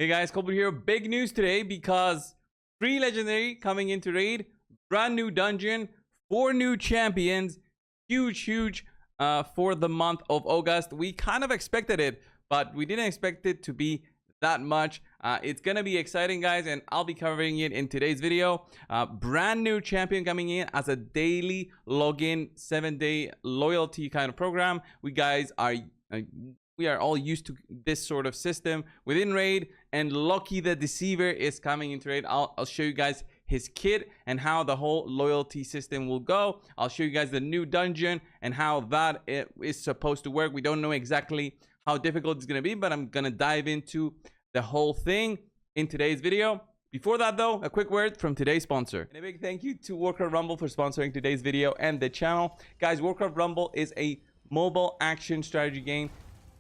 Hey guys, coldbrew here. Big news today because free legendary coming into raid, brand new dungeon, 4 new champions, huge for the month of August. We kind of expected it, but we didn't expect it to be that much. It's gonna be exciting, guys, and I'll be covering it in today's video. Brand new champion coming in as a daily login 7-day loyalty kind of program. We are all used to this sort of system within raid, and Loki the Deceiver is coming into raid. I'll show you guys his kit and how the whole loyalty system will go. I'll show you guys the new dungeon and how that is supposed to work. We don't know exactly how difficult it's gonna be, but I'm gonna dive into the whole thing in today's video. Before that though, a quick word from today's sponsor. And a big thank you to Warcraft Rumble for sponsoring today's video and the channel. Guys, Warcraft Rumble is a mobile action strategy game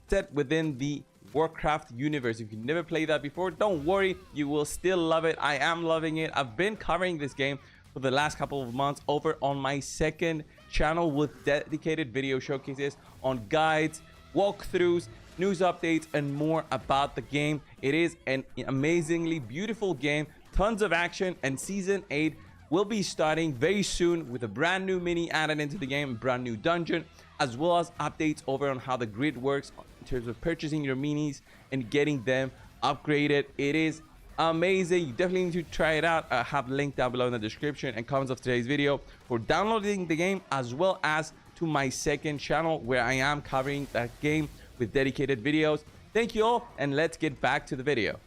set within the Warcraft universe. If you've never played that before, don't worry, you will still love it. I am loving it. I've been covering this game for the last couple of months over on my second channel with dedicated video showcases on guides, walkthroughs, news updates, and more about the game. It is an amazingly beautiful game, tons of action, and season 8 will be starting very soon with a brand new mini added into the game, brand new dungeon, as well as updates over on how the grid works in terms of purchasing your minis and getting them upgraded. It is amazing. You definitely need to try it out. I have linked down below in the description and comments of today's video for downloading the game, as well as to my second channel where I am covering that game with dedicated videos. Thank you all, and let's get back to the video.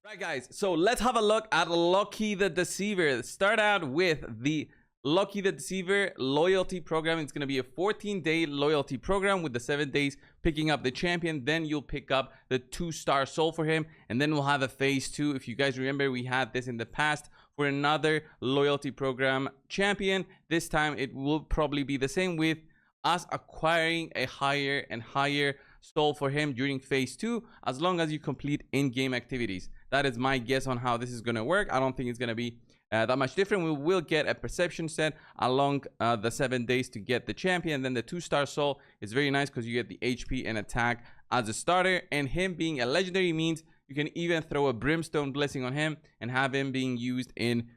Right guys, so let's have a look at Loki the Deceiver. Start out with the Loki the Deceiver loyalty program. It's going to be a 14-day loyalty program with the 7 days picking up the champion. Then you'll pick up the 2-star soul for him, and then we'll have a phase 2. If you guys remember, we had this in the past for another loyalty program champion. This time it will probably be the same, with us acquiring a higher and higher soul for him during phase 2, as long as you complete in-game activities. That is my guess on how this is going to work. I don't think it's going to be that much different. We will get a perception set along the 7 days to get the champion. Then the 2-star soul is very nice because you get the HP and attack as a starter, and him being a legendary means you can even throw a brimstone blessing on him and have him being used in,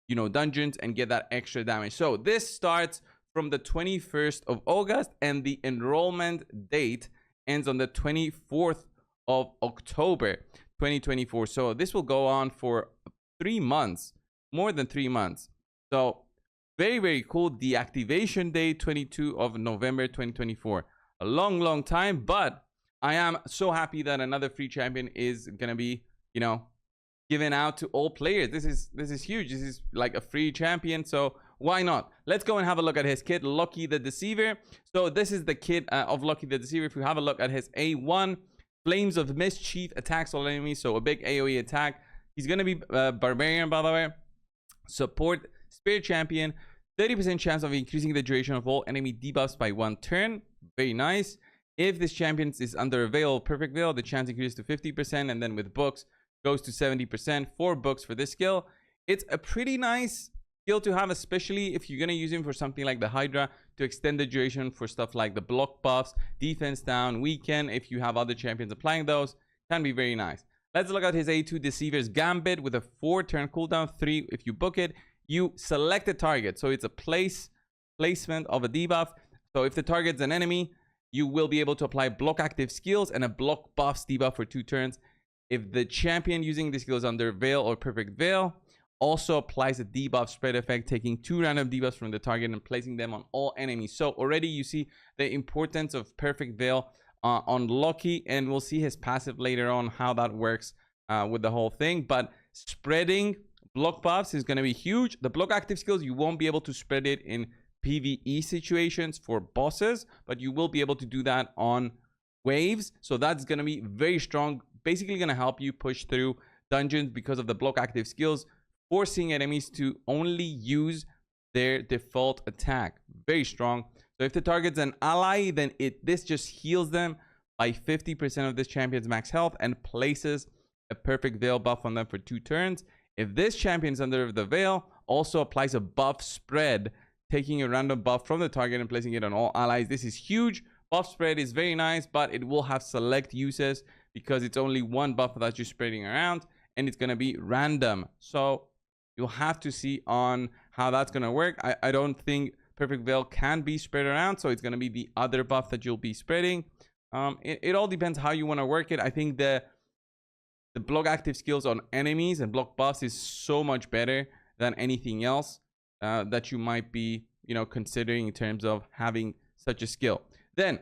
you know, dungeons and get that extra damage. So this starts from the 21st of August, and the enrollment date ends on the 24th of October 2024. So this will go on for 3 months, more than 3 months. So very cool. The activation date 22 of November 2024. A long time, but I am so happy that another free champion is gonna be, you know, given out to all players. This is huge. This is like a free champion, so why not? Let's go and have a look at his kit, Loki the Deceiver. So this is the kit of Loki the Deceiver. If you have a look at his A1, Flames of Mischief attacks all enemies, so a big AoE attack. He's gonna be barbarian, by the way. Support Spirit Champion, 30% chance of increasing the duration of all enemy debuffs by 1 turn. Very nice. If this champion is under a veil or perfect veil, the chance increases to 50%, and then with books goes to 70%. 4 books for this skill. It's a pretty nice skill to have, especially if you're going to use him for something like the Hydra, to extend the duration for stuff like the block buffs, defense down, weaken. If you have other champions applying those, can be very nice. Let's look at his A2 Deceiver's Gambit with a 4-turn cooldown, 3 if you book it. You select a target, so it's a placement of a debuff. So if the target's an enemy, you will be able to apply block active skills and a block buffs debuff for 2 turns. If the champion using the skill is under veil or perfect veil, also applies a debuff spread effect, taking 2 random debuffs from the target and placing them on all enemies. So already you see the importance of perfect veil on Loki, and we'll see his passive later on, how that works with the whole thing. But spreading block buffs is going to be huge. The block active skills, you won't be able to spread it in PvE situations for bosses, but you will be able to do that on waves. So that's going to be very strong, basically going to help you push through dungeons because of the block active skills, forcing enemies to only use their default attack. Very strong. So if the target's an ally, then this just heals them by 50% of this champion's max health and places a perfect veil buff on them for 2 turns. If this champion's under the veil, also applies a buff spread, taking a random buff from the target and placing it on all allies. This is huge Buff spread is very nice, but it will have select uses because it's only one buff that you're spreading around, and it's going to be random. So you'll have to see on how that's going to work. I don't think Perfect Veil can be spread around, so it's going to be the other buff that you'll be spreading. It all depends how you want to work it. I think the block active skills on enemies and block buffs is so much better than anything else that you might be, considering in terms of having such a skill. Then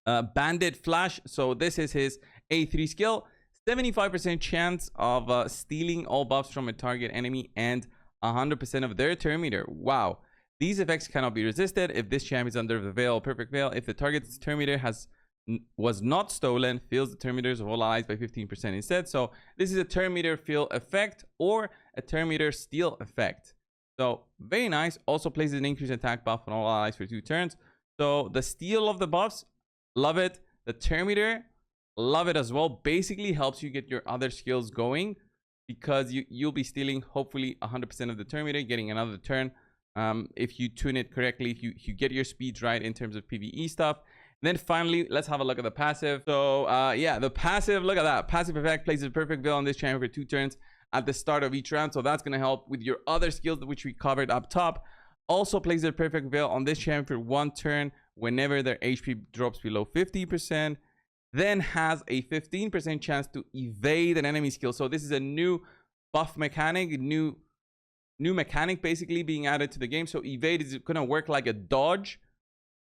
Bandit Flash. So this is his A3 skill. 75% chance of stealing all buffs from a target enemy and 100% of their turn meter. Wow. These effects cannot be resisted if this champ is under the veil, perfect veil. If the target's turn meter was not stolen, fills the turn meters of all allies by 15% instead. So this is a turn meter fill effect or a turn meter steal effect. So very nice. Also places an increased attack buff on all allies for 2 turns. So the steal of the buffs, love it. The turn meter, love it as well. Basically helps you get your other skills going because you'll be stealing hopefully 100% of the turn meter, getting another turn. If you tune it correctly, if you get your speeds right in terms of PvE stuff. And then finally, let's have a look at the passive. So yeah, the passive, look at that. Passive effect places perfect veil on this champion for 2 turns at the start of each round. So that's going to help with your other skills, which we covered up top. Also places a perfect veil on this champion for 1 turn whenever their HP drops below 50%. Then has a 15% chance to evade an enemy skill. So this is a new buff mechanic, new mechanic basically being added to the game. So evade is going to work like a dodge.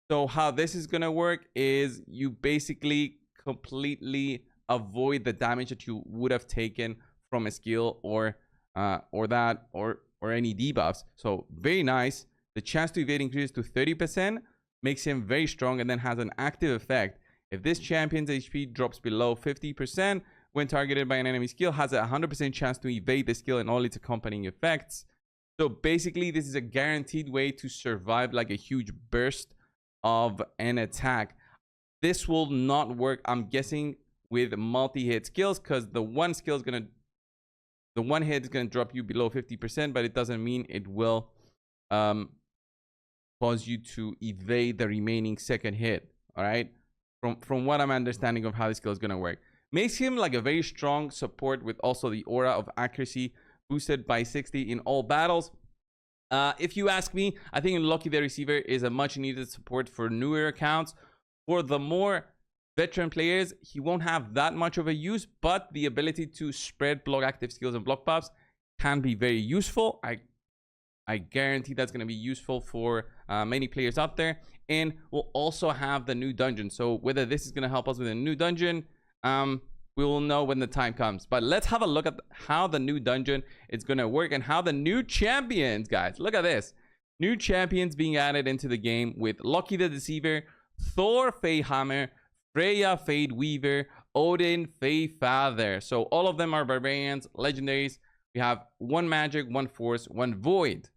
So how this is going to work is you basically completely avoid the damage that you would have taken from a skill or any debuffs. So very nice. The chance to evade increases to 30%, makes him very strong, and then has an active effect. If this champion's HP drops below 50% when targeted by an enemy skill, has a 100% chance to evade the skill and all its accompanying effects. So basically, this is a guaranteed way to survive like a huge burst of an attack. This will not work, I'm guessing, with multi-hit skills, because the one hit is gonna drop you below 50%, but it doesn't mean it will cause you to evade the remaining second hit. All right, from what I'm understanding of how this skill is gonna work, makes him like a very strong support with also the aura of accuracy boosted by 60 in all battles. If you ask me, I think Lucky the Receiver is a much needed support for newer accounts. For the more veteran players, he won't have that much of a use, but the ability to spread block active skills and block buffs can be very useful. I guarantee that's going to be useful for many players out there. And we'll also have the new dungeon. So whether this is going to help us with a new dungeon, we will know when the time comes. But let's have a look at how the new dungeon is going to work and how the new champions, guys, look at this. New champions being added into the game with Loki the Deceiver, Thor Feyhammer, Freya Fade Weaver, Odin Fey Father. So all of them are barbarians, legendaries. We have 1 magic, 1 force, 1 void.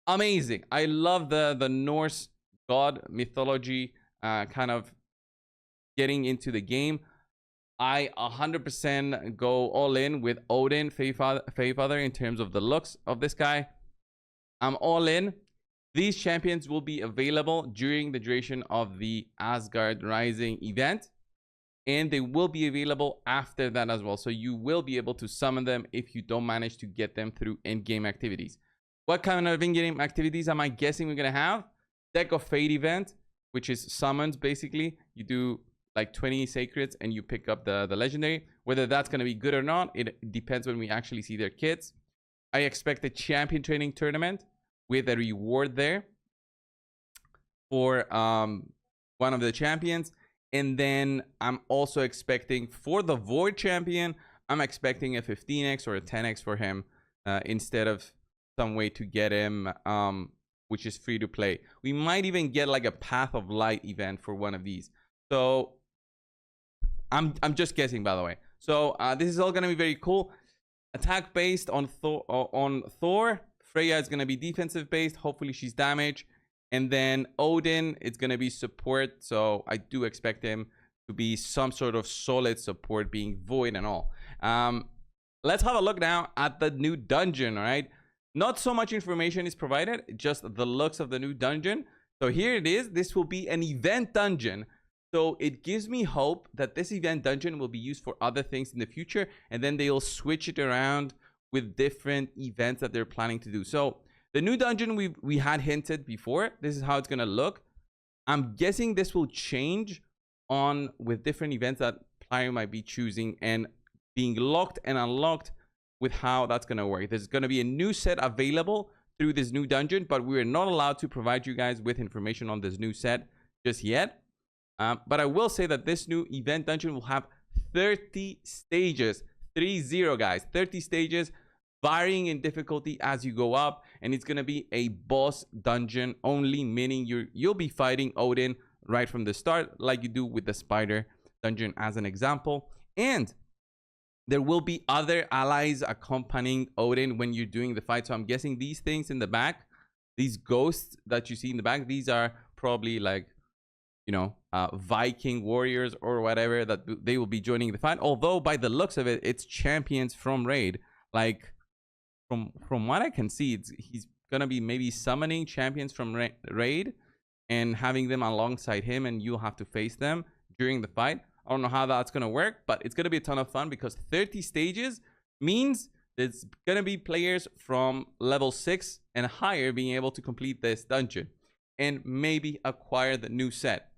Amazing. I love the Norse god mythology kind of getting into the game. I 100% go all in with Odin Fey Father in terms of the looks of this guy. I'm all in. These champions will be available during the duration of the Asgard Rising event, and they will be available after that as well. So you will be able to summon them if you don't manage to get them through in-game activities. What kind of in-game activities am I guessing we're going to have? Deck of Fate event, which is summons basically. You do like 20 sacreds and you pick up the legendary. Whether that's going to be good or not, it depends when we actually see their kits. I expect a champion training tournament with a reward there for one of the champions. And then I'm also expecting for the void champion, I'm expecting a 15x or a 10x for him instead of some way to get him which is free to play. We might even get like a Path of Light event for one of these. So I'm just guessing, by the way. So this is all going to be very cool. Attack based on Thor. Freya is going to be defensive based. Hopefully she's damage. And then Odin, it's going to be support. So I do expect him to be some sort of solid support, being void and all. Let's have a look now at the new dungeon. All right. Not so much information is provided, just the looks of the new dungeon. So here it is. This will be an event dungeon. So it gives me hope that this event dungeon will be used for other things in the future, and then they'll switch it around with different events that they're planning to do. So the new dungeon we had hinted before, this is how it's gonna look. I'm guessing this will change on with different events that player might be choosing and being locked and unlocked with how that's gonna work. There's gonna be a new set available through this new dungeon, but we're not allowed to provide you guys with information on this new set just yet. But I will say that this new event dungeon will have 30 stages, 30 guys, 30 stages, varying in difficulty as you go up, and it's gonna be a boss dungeon only, meaning you'll be fighting Odin right from the start, like you do with the spider dungeon as an example. And there will be other allies accompanying Odin when you're doing the fight. So I'm guessing these things in the back, these ghosts that you see in the back, these are probably like, you know, Viking warriors or whatever, that they will be joining the fight. Although by the looks of it, it's champions from Raid. Like from what I can see, he's gonna be maybe summoning champions from Raid and having them alongside him, and you'll have to face them during the fight. I don't know how that's gonna work, but it's gonna be a ton of fun because 30 stages means there's gonna be players from level 6 and higher being able to complete this dungeon and maybe acquire the new set.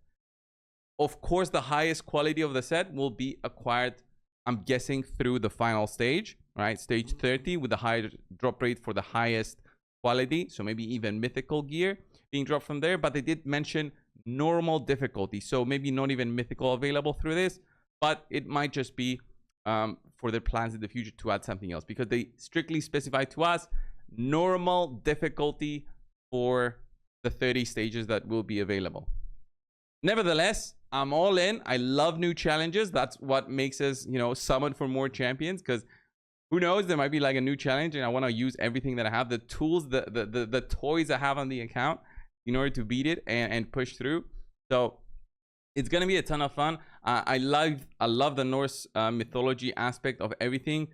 Of course, the highest quality of the set will be acquired, I'm guessing, through the final stage, right? Stage 30 with the higher drop rate for the highest quality. So maybe even mythical gear being dropped from there. But they did mention normal difficulty. So maybe not even mythical available through this, but it might just be for their plans in the future to add something else, because they strictly specify to us normal difficulty for the 30 stages that will be available. Nevertheless, I'm all in. I love new challenges. That's what makes us, you know, summon for more champions, because who knows, there might be like a new challenge and I want to use everything that I have, the tools, the toys I have on the account in order to beat it and push through. So it's gonna be a ton of fun. I love the Norse mythology aspect of everything.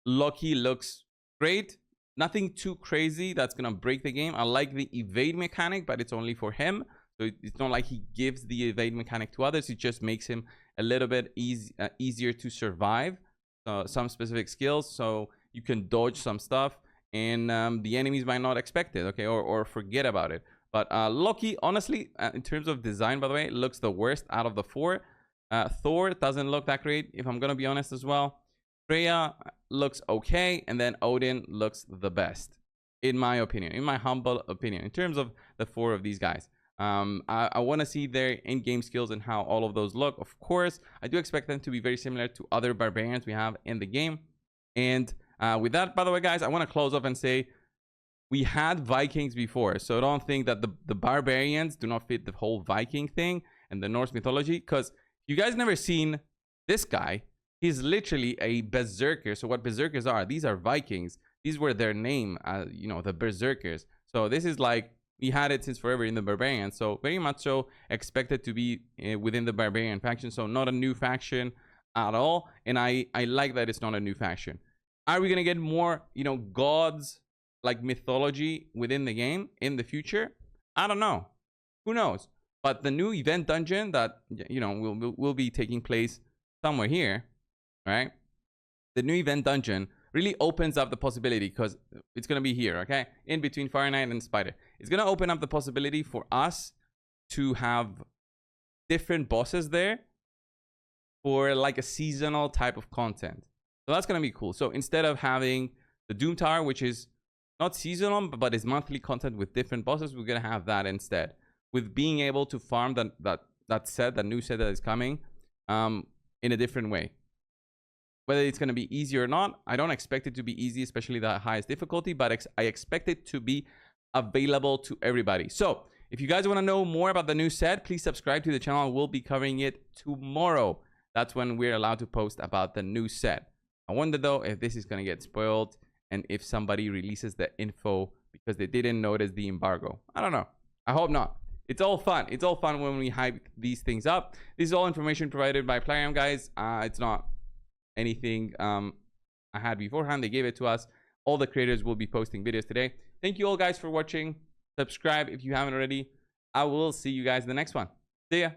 Loki looks great. Nothing too crazy that's gonna break the game. I like the evade mechanic, but it's only for him. So it's not like he gives the evade mechanic to others. It just makes him a little bit easier to survive some specific skills, so you can dodge some stuff and the enemies might not expect it, okay, or forget about it. But Loki, honestly, in terms of design, by the way, looks the worst out of the 4. Thor doesn't look that great, if I'm gonna be honest as well. Freya looks okay, and then Odin looks the best, in my opinion, in my humble opinion, in terms of the 4 of these guys. I want to see their in-game skills and how all of those look. Of course, I do expect them to be very similar to other barbarians we have in the game. And with that, by the way, guys, I want to close off and say we had Vikings before, so don't think that the barbarians do not fit the whole Viking thing and the Norse mythology, because you guys never seen this guy. He's literally a berserker. So what berserkers are, these are Vikings. These were their name, you know, the berserkers. So this is like, we had it since forever in the barbarian, so very much so expected to be within the barbarian faction. So not a new faction at all, and I like that it's not a new faction. Are we gonna get more, you know, gods like mythology within the game in the future? I don't know, who knows. But the new event dungeon that, you know, will be taking place somewhere here, right? The new event dungeon really opens up the possibility, because it's going to be here, okay, in between Fire Knight and Spider. It's going to open up the possibility for us to have different bosses there for like a seasonal type of content. So that's going to be cool. So instead of having the Doom Tower, which is not seasonal but is monthly content with different bosses, we're going to have that instead, with being able to farm that new set that is coming in a different way. Whether it's going to be easy or not, I don't expect it to be easy, especially the highest difficulty, but I expect it to be available to everybody. So if you guys want to know more about the new set, please subscribe to the channel. We'll be covering it tomorrow. That's when we're allowed to post about the new set. I wonder though if this is going to get spoiled and if somebody releases the info because they didn't notice the embargo. I don't know. I hope not. It's all fun. It's all fun when we hype these things up. This is all information provided by Plarium, guys. It's not anything I had beforehand. They gave it to us. All the creators will be posting videos today. Thank you all guys for watching. Subscribe if you haven't already. I will see you guys in the next one. See ya.